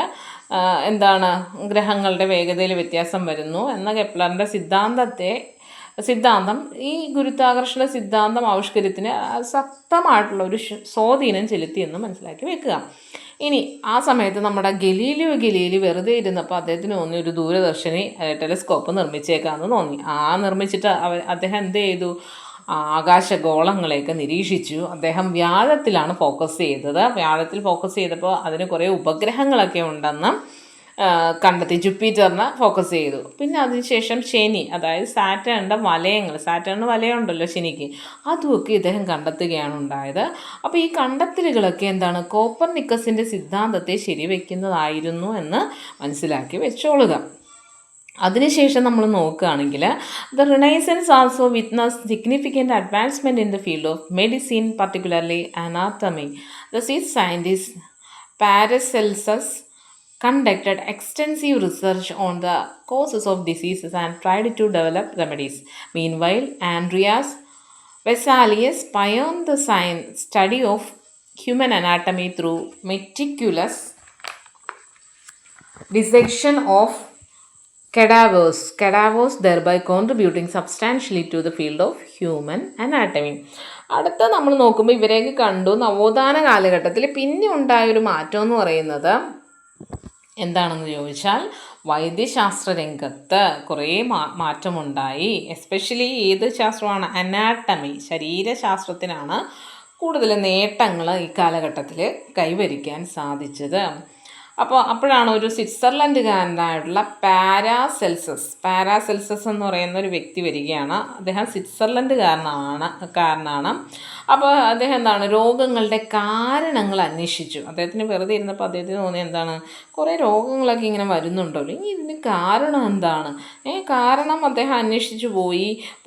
ഗ്രഹങ്ങളുടെ വേഗതയിൽ വ്യത്യാസം വരുന്നു എന്ന കെപ്ലറിൻ്റെ സിദ്ധാന്തം ഈ ഗുരുത്വാകർഷണ സിദ്ധാന്തം ആവിഷ്കാരത്തിന് ശക്തമായിട്ടുള്ള ഒരു സ്വാധീനം ചെലുത്തിയെന്ന് മനസ്സിലാക്കി വെക്കുക. ഇനി ആ സമയത്ത് നമ്മുടെ ഗലീലിയോ ഗലീലി വെറുതെ ഇരുന്നപ്പോൾ അദ്ദേഹത്തിന് തോന്നി ഒരു ദൂരദർശിനി ടെലിസ്കോപ്പ് നിർമ്മിച്ചേക്കാമെന്ന് തോന്നി. നിർമ്മിച്ചിട്ട് അദ്ദേഹം എന്ത് ചെയ്തു? ആകാശഗോളങ്ങളെയൊക്കെ നിരീക്ഷിച്ചു. അദ്ദേഹം വ്യാഴത്തിലാണ് ഫോക്കസ് ചെയ്തത്. വ്യാഴത്തിൽ ഫോക്കസ് ചെയ്തപ്പോൾ അതിന് കുറേ ഉപഗ്രഹങ്ങളൊക്കെ ഉണ്ടെന്ന് കണ്ടെത്തി. ജുപ്പിറ്ററിനെ ഫോക്കസ് ചെയ്തു. പിന്നെ അതിനുശേഷം ശനി, അതായത് സാറ്റേണിന് വലയുണ്ടല്ലോ ശനിക്ക്, അതുമൊക്കെ ഇദ്ദേഹം കണ്ടെത്തുകയാണ് ഉണ്ടായത്. അപ്പോൾ ഈ കണ്ടെത്തലുകളൊക്കെ കോപ്പർനിക്കസിൻ്റെ സിദ്ധാന്തത്തെ ശരിവെക്കുന്നതായിരുന്നു എന്ന് മനസ്സിലാക്കി വെച്ചോളുക. അതിനുശേഷം നമ്മൾ നോക്കുകയാണെങ്കിൽ the renaissance also witness significant advancement in the field of medicine, particularly anatomy. The Swiss scientist Paracelsus conducted extensive research on the causes of diseases and tried to develop remedies. Meanwhile, Andreas Vesalius pioneered the study of human anatomy through meticulous dissection of cadavers, thereby contributing substantially to the field of human anatomy. അടുത്ത നമ്മൾ നോക്കുമ്പോൾ ഇവരെയൊക്കെ കണ്ടു. നവോത്ഥാന കാലഘട്ടത്തിൽ പിന്നെ ഉണ്ടായൊരു മാറ്റം എന്ന് പറയുന്നത് എന്താണെന്ന് ചോദിച്ചാൽ വൈദ്യശാസ്ത്ര രംഗത്ത് കുറേ മാറ്റമുണ്ടായി. എസ്പെഷ്യലി ഏത് ശാസ്ത്രമാണ്? അനാട്ടമി, ശരീരശാസ്ത്രത്തിനാണ് കൂടുതൽ നേട്ടങ്ങൾ ഈ കാലഘട്ടത്തിൽ കൈവരിക്കാൻ സാധിച്ചത്. അപ്പോഴാണ് ഒരു സ്വിറ്റ്സർലൻഡുകാരനായിട്ടുള്ള പാരാസെൽസസ് എന്ന് പറയുന്ന ഒരു വ്യക്തി വരികയാണ്. അദ്ദേഹം സ്വിറ്റ്സർലൻഡുകാരനാണ്. അപ്പോൾ അദ്ദേഹം രോഗങ്ങളുടെ കാരണങ്ങൾ അന്വേഷിച്ചു. അദ്ദേഹത്തിന് വെറുതെ ഇരുന്നപ്പോൾ അദ്ദേഹത്തിന് തോന്നി കുറേ രോഗങ്ങളൊക്കെ ഇങ്ങനെ വരുന്നുണ്ടല്ലോ, ഇനി ഇതിന് കാരണം എന്താണ്? കാരണം അദ്ദേഹം അന്വേഷിച്ചു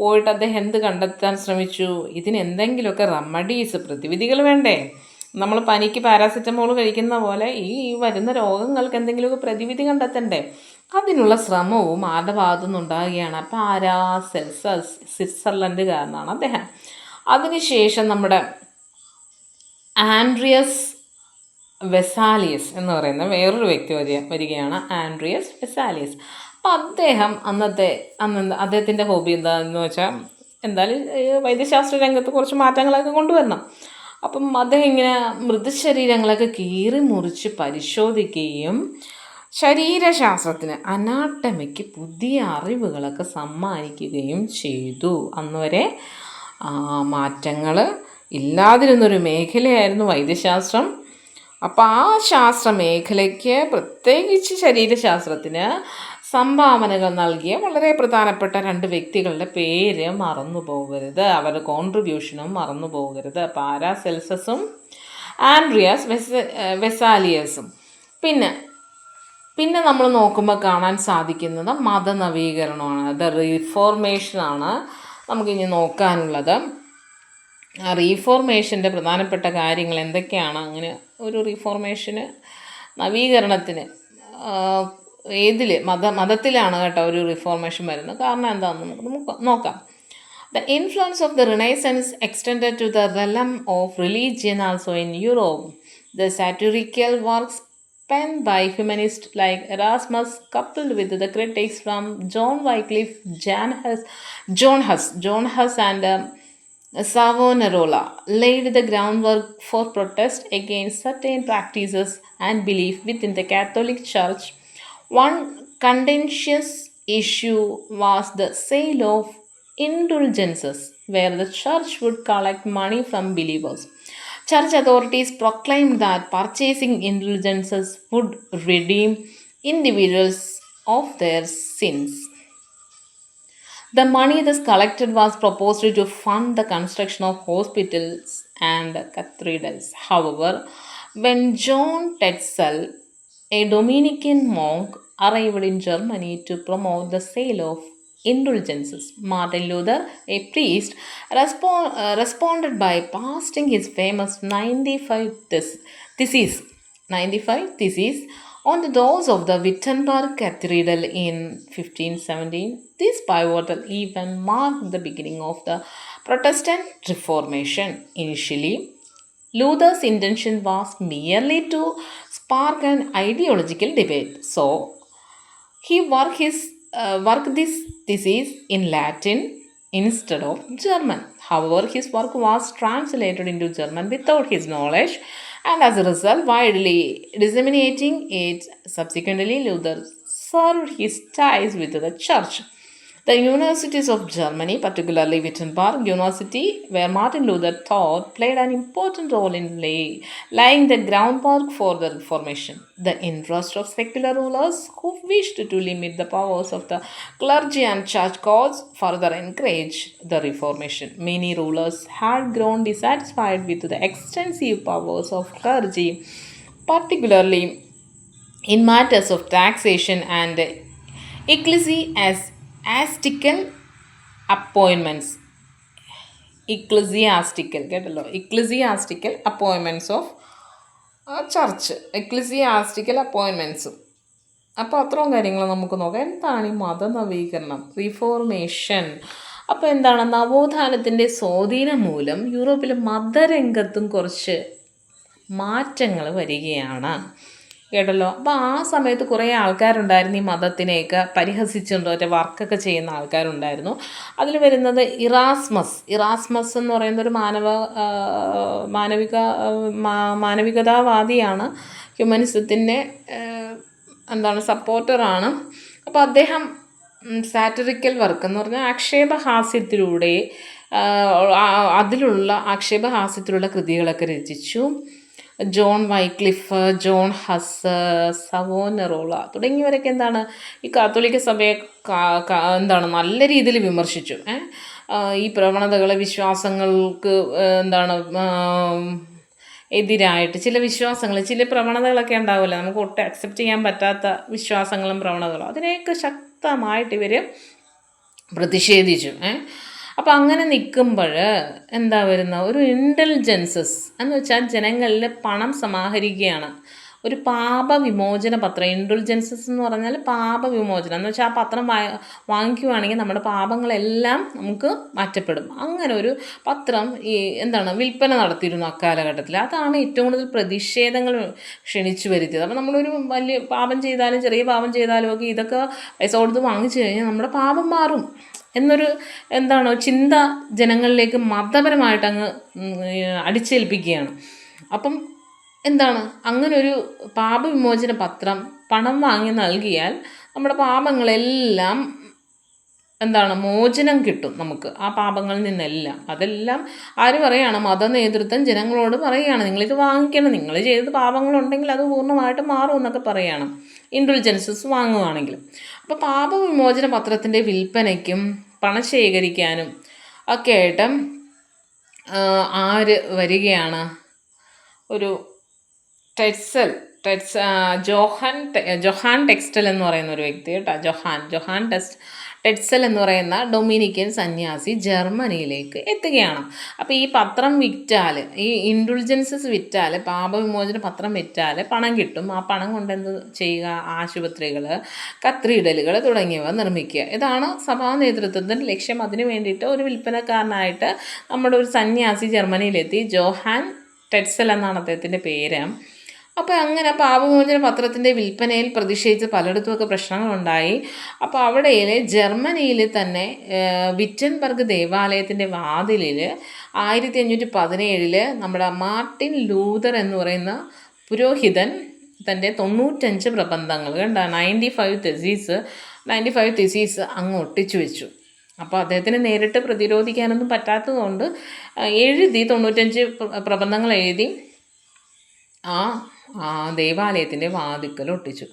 പോയിട്ട് അദ്ദേഹം എന്ത് കണ്ടെത്താൻ ശ്രമിച്ചു? ഇതിന് എന്തെങ്കിലുമൊക്കെ റെമഡീസ്, പ്രതിവിധികൾ വേണ്ടേ? നമ്മൾ പനിക്ക് പാരാസെറ്റമോൾ കഴിക്കുന്ന പോലെ ഈ വരുന്ന രോഗങ്ങൾക്ക് എന്തെങ്കിലുമൊക്കെ പ്രതിവിധി കണ്ടെത്തണ്ടേ? അതിനുള്ള ശ്രമവും ആരുടെ ഭാഗത്തുനിന്ന് ഉണ്ടാകുകയാണ്. പാരാസെൽസസ്, സ്വിറ്റ്സർലൻഡുകാരനാണ് അദ്ദേഹം. അതിനുശേഷം നമ്മുടെ ആൻഡ്രിയസ് വെസാലിയസ് എന്ന് പറയുന്ന വേറൊരു വ്യക്തി വരികയാണ്. Andreas Vesalius. അപ്പോൾ അദ്ദേഹത്തിൻ്റെ ഹോബി എന്താണെന്ന് വെച്ചാൽ വൈദ്യശാസ്ത്ര രംഗത്ത് കുറച്ച് മാറ്റങ്ങളൊക്കെ കൊണ്ടുവരണം. അപ്പം അദ്ദേഹം ഇങ്ങനെ മൃതശരീരങ്ങളൊക്കെ കീറി മുറിച്ച് പരിശോധിക്കുകയും ശരീരശാസ്ത്രത്തിന്, അനാട്ടമിക്ക് പുതിയ അറിവുകളൊക്കെ സമ്മാനിക്കുകയും ചെയ്തു. അന്നുവരെ മാറ്റങ്ങൾ ഇല്ലാതിരുന്നൊരു മേഖലയായിരുന്നു വൈദ്യശാസ്ത്രം. അപ്പോൾ ആ ശാസ്ത്ര മേഖലയ്ക്ക്, പ്രത്യേകിച്ച് ശരീരശാസ്ത്രത്തിന് സംഭാവനകൾ നൽകിയ വളരെ പ്രധാനപ്പെട്ട 2 വ്യക്തികളുടെ പേര് മറന്നു പോകരുത്, അവരുടെ കോൺട്രിബ്യൂഷനും മറന്നു പോകരുത്. പാരാസെൽസസും ആൻഡ്രിയാസ് വെസാലിയസും. പിന്നെ നമ്മൾ നോക്കുമ്പോൾ കാണാൻ സാധിക്കുന്നത് മതനവീകരണമാണ്, റിഫോർമേഷനാണ് നമുക്കിനി നോക്കാനുള്ളത്. റീഫോർമേഷൻ്റെ പ്രധാനപ്പെട്ട കാര്യങ്ങൾ എന്തൊക്കെയാണ്? അങ്ങനെ ഒരു റീഫോർമേഷന്, നവീകരണത്തിന് മതത്തിലാണ് കേട്ടോ ഒരു റിഫോർമേഷൻ വരുന്നത്. കാരണം എന്താണെന്ന് നമുക്ക് നോക്കാം. The influence of the Renaissance extended to the realm of religion also in Europe. The satirical works penned by humanists like Erasmus, coupled with the critics from John Wycliffe, John Huss and Savonarola, laid the groundwork for protest against certain practices and belief within the Catholic Church. One contentious issue was the sale of indulgences, where the church would collect money from believers. Church authorities proclaimed that purchasing indulgences would redeem individuals of their sins. The money thus collected was proposed to fund the construction of hospitals and cathedrals. However, when John Tetzel, a Dominican monk, arrived in Germany to promote the sale of indulgences, Martin Luther, a priest, responded by passing his famous 95 Theses on the doors of the Wittenberg Cathedral in 1517. This pivotal event marked the beginning of the Protestant Reformation. Initially, Luther's intention was merely to spark an ideological debate. So, he worked this thesis in Latin instead of German. However, his work was translated into German without his knowledge, and as a result, widely disseminating it. Subsequently, Luther served his ties with the church. The universities of Germany, particularly Wittenberg University, where Martin Luther taught, played an important role in laying the groundwork for the Reformation. The interest of secular rulers who wished to limit the powers of the clergy and church courts further encouraged the Reformation. Many rulers had grown dissatisfied with the extensive powers of clergy, particularly in matters of taxation and ecclesiastical appointments. Ecclesiastical appointments of church, ecclesiastical അപ്പോയിൻമെൻറ്റ്സും. അപ്പോൾ അത്രയും കാര്യങ്ങൾ നമുക്ക് നോക്കാം. എന്താണ് ഈ മതനവീകരണം, reformation? അപ്പോൾ എന്താണ്, നവോത്ഥാനത്തിൻ്റെ സ്വാധീനം മൂലം യൂറോപ്പിലെ മതരംഗത്തും കുറച്ച് മാറ്റങ്ങൾ വരികയാണ്. കേട്ടല്ലോ. അപ്പോൾ ആ സമയത്ത് കുറേ ആൾക്കാരുണ്ടായിരുന്നു ഈ മതത്തിനെയൊക്കെ പരിഹസിച്ചുകൊണ്ട് ഒരു വർക്കൊക്കെ ചെയ്യുന്ന ആൾക്കാരുണ്ടായിരുന്നു. അതിൽ വരുന്നത് ഇറാസ്മസ് എന്ന് പറയുന്ന ഒരു മാനവികതാവാദിയാണ്. ഹ്യൂമനിസത്തിൻ്റെ സപ്പോർട്ടറാണ്. അപ്പോൾ അദ്ദേഹം സാറ്ററിക്കൽ വർക്ക് എന്ന് പറഞ്ഞാൽ ആക്ഷേപഹാസ്യത്തിലൂടെ ആക്ഷേപഹാസ്യത്തിലുള്ള കൃതികളൊക്കെ രചിച്ചു. ജോൺ വൈക്ലിഫ്, ജോൺ ഹസ്, സവോനറോള തുടങ്ങിയവരൊക്കെ ഈ കാത്തോലിക്ക സഭയെ നല്ല രീതിയിൽ വിമർശിച്ചു. ഈ പ്രവണതകളെ, വിശ്വാസങ്ങൾക്ക് എതിരായിട്ട് ചില വിശ്വാസങ്ങൾ, ചില പ്രവണതകളൊക്കെ ഉണ്ടാവില്ല, നമുക്ക് ഒട്ടും അക്സെപ്റ്റ് ചെയ്യാൻ പറ്റാത്ത വിശ്വാസങ്ങളും പ്രവണതകളും, അതിനെയൊക്കെ ശക്തമായിട്ട് ഇവർ പ്രതിഷേധിച്ചു. അപ്പോൾ അങ്ങനെ നിൽക്കുമ്പോൾ വരുന്ന ഒരു ഇൻ്റലിജൻസസ് എന്ന് വെച്ചാൽ ജനങ്ങളിൽ പണം സമാഹരിക്കുകയാണ്. ഒരു പാപവിമോചന പത്രം, ഇൻഡുൾജൻസസ് എന്ന് പറഞ്ഞാൽ പാപവിമോചനം എന്ന് വെച്ചാൽ ആ പത്രം വാങ്ങിക്കുവാണെങ്കിൽ നമ്മുടെ പാപങ്ങളെല്ലാം നമുക്ക് മാറ്റപ്പെടും. അങ്ങനെ ഒരു പത്രം വിൽപ്പന നടത്തിയിരുന്നു അക്കാലഘട്ടത്തിൽ. അതാണ് ഏറ്റവും കൂടുതൽ പ്രതിഷേധങ്ങൾ ക്ഷണിച്ചു വരുത്തിയത്. അപ്പോൾ നമ്മളൊരു വലിയ പാപം ചെയ്താലും ചെറിയ പാപം ചെയ്താലും ഒക്കെ ഇതൊക്കെ പൈസ കൊടുത്ത് വാങ്ങിച്ചു കഴിഞ്ഞാൽ നമ്മുടെ പാപം മാറും എന്നൊരു ചിന്ത ജനങ്ങളിലേക്ക് മതപരമായിട്ട് അങ്ങ് അടിച്ചേൽപ്പിക്കുകയാണ്. അപ്പം അങ്ങനൊരു പാപവിമോചന പത്രം പണം വാങ്ങി നൽകിയാൽ നമ്മുടെ പാപങ്ങളെല്ലാം മോചനം കിട്ടും നമുക്ക് ആ പാപങ്ങളിൽ നിന്നെല്ലാം. അതെല്ലാം ആര് പറയുകയാണ്? മത നേതൃത്വം ജനങ്ങളോട് പറയുകയാണ്, നിങ്ങളിത് വാങ്ങിക്കണം, നിങ്ങൾ ചെയ്ത് പാപങ്ങളുണ്ടെങ്കിൽ അത് പൂർണ്ണമായിട്ട് മാറും എന്നൊക്കെ പറയുകയാണ് ഇൻഡുൾജൻസസ് വാങ്ങുകയാണെങ്കിൽ. അപ്പോൾ പാപവിമോചന പത്രത്തിൻ്റെ വിൽപ്പനയ്ക്കും പണം ശേഖരിക്കാനും ഒക്കെ ആയിട്ട് ആര് വരികയാണ്? ഒരു ജൊഹാൻ ടെക്സ്റ്റൽ എന്ന് പറയുന്ന ഒരു വ്യക്തി കേട്ടോ. ജൊഹാൻ ടെറ്റ്സൽ എന്ന് പറയുന്ന ഡൊമിനിക്കൻ സന്യാസി ജർമ്മനിയിലേക്ക് എത്തുകയാണ്. അപ്പോൾ ഈ പത്രം വിറ്റാൽ, ഈ ഇൻഡുൾജൻസസ് വിറ്റാൽ, പാപവിമോചന പത്രം വിറ്റാൽ പണം കിട്ടും. ആ പണം കൊണ്ട് എന്ത് ചെയ്യുക? ആശുപത്രികൾ, കത്തീഡ്രലുകൾ തുടങ്ങിയവ നിർമ്മിക്കുക. ഇതാണ് സഭാ നേതൃത്വത്തിൻ്റെ ലക്ഷ്യം. അതിന് വേണ്ടിയിട്ട് ഒരു വിൽപ്പനക്കാരനായിട്ട് നമ്മുടെ ഒരു സന്യാസി ജർമ്മനിയിലെത്തി. ജോഹാൻ ടെറ്റ്സൽ എന്നാണ് അദ്ദേഹത്തിൻ്റെ പേര്. അപ്പോൾ അങ്ങനെ പാപമോചന പത്രത്തിൻ്റെ വിൽപ്പനയിൽ പ്രതിഷേധിച്ച് പലയിടത്തുമൊക്കെ പ്രശ്നങ്ങളുണ്ടായി. അപ്പോൾ അവിടെ ജർമ്മനിയിൽ തന്നെ വിറ്റൻബർഗ് ദേവാലയത്തിൻ്റെ വാതിലിൽ 1517 നമ്മുടെ മാർട്ടിൻ ലൂതർ എന്ന് പറയുന്ന പുരോഹിതൻ തൻ്റെ 95 പ്രബന്ധങ്ങൾ കണ്ട 95 theses അങ്ങ് ഒട്ടിച്ചു വെച്ചു. അപ്പോൾ അദ്ദേഹത്തിന് നേരിട്ട് പ്രതിരോധിക്കാനൊന്നും പറ്റാത്തതുകൊണ്ട് എഴുതി 95 പ്രബന്ധങ്ങൾ എഴുതി ആ ദേവാലയത്തിൻ്റെ വാതിക്കൽ ഒട്ടിച്ചു.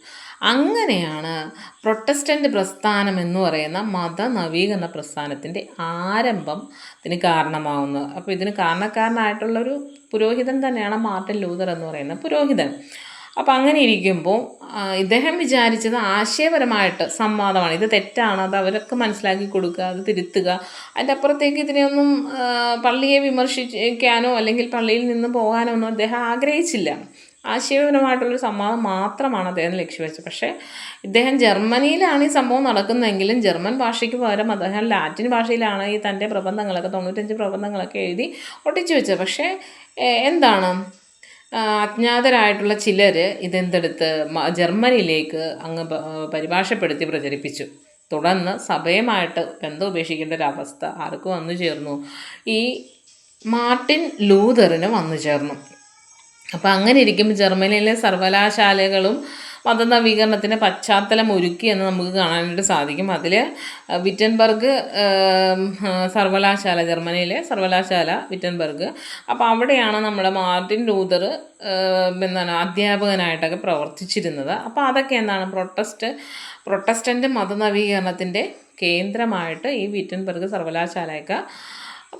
അങ്ങനെയാണ് പ്രൊട്ടസ്റ്റൻ്റ് പ്രസ്ഥാനം എന്ന് പറയുന്ന മതനവീകരണ പ്രസ്ഥാനത്തിൻ്റെ ആരംഭത്തിന് കാരണമാവുന്നത്. അപ്പോൾ ഇതിന് കാരണക്കാരനായിട്ടുള്ളൊരു പുരോഹിതൻ തന്നെയാണ് മാർട്ടിൻ ലൂതർ എന്ന് പറയുന്ന പുരോഹിതൻ. അപ്പോൾ അങ്ങനെ ഇരിക്കുമ്പോൾ ഇദ്ദേഹം വിചാരിച്ചത് ആശയപരമായിട്ട് സംവാദമാണ്. ഇത് തെറ്റാണ്, അത് അവരൊക്കെ മനസ്സിലാക്കി കൊടുക്കുക, അത് തിരുത്തുക. അതിൻ്റെ അപ്പുറത്തേക്ക് ഇതിനെയൊന്നും പള്ളിയെ വിമർശിക്കാനോ അല്ലെങ്കിൽ പള്ളിയിൽ നിന്ന് പോകാനോ ഒന്നും അദ്ദേഹം ആഗ്രഹിച്ചില്ല. ആശയപരമായിട്ടുള്ളൊരു സംവാദം മാത്രമാണ് അദ്ദേഹം ലക്ഷ്യം വെച്ചത്. പക്ഷേ ഇദ്ദേഹം ജർമ്മനിയിലാണ് ഈ സംഭവം നടക്കുന്നതെങ്കിലും ജർമ്മൻ ഭാഷയ്ക്ക് പകരം അദ്ദേഹം ലാറ്റിൻ ഭാഷയിലാണ് ഈ തൻ്റെ പ്രബന്ധങ്ങളൊക്കെ 95 പ്രബന്ധങ്ങളൊക്കെ എഴുതി ഒട്ടിച്ചു വെച്ചത്. പക്ഷേ എന്താണ് അജ്ഞാതരായിട്ടുള്ള ചിലർ ഇതെന്തെടുത്ത് ജർമ്മനിയിലേക്ക് അങ്ങ് പരിഭാഷപ്പെടുത്തി പ്രചരിപ്പിച്ചു. തുടർന്ന് സഭയുമായിട്ട് ബന്ധം ഉപേക്ഷിക്കേണ്ട ഒരവസ്ഥ ആർക്ക് വന്നു ചേർന്നു? ഈ മാർട്ടിൻ ലൂതറിന് വന്നു ചേർന്നു. അപ്പോൾ അങ്ങനെ ഇരിക്കുമ്പോൾ ജർമ്മനിയിലെ സർവകലാശാലകളും മതനവീകരണത്തിന് പശ്ചാത്തലം ഒരുക്കി എന്ന് നമുക്ക് കാണാനായിട്ട് സാധിക്കും. അതിൽ വിറ്റൻബർഗ് സർവകലാശാല, ജർമ്മനിയിലെ സർവകലാശാല വിറ്റൻബർഗ്. അപ്പോൾ അവിടെയാണ് നമ്മുടെ മാർട്ടിൻ ലൂതർ അധ്യാപകനായിട്ടൊക്കെ പ്രവർത്തിച്ചിരുന്നത്. അപ്പോൾ അതൊക്കെ എന്താണ് പ്രൊട്ടസ്റ്റൻ്റ് മതനവീകരണത്തിൻ്റെ കേന്ദ്രമായിട്ട് ഈ വിറ്റൻബർഗ് സർവകലാശാലയൊക്കെ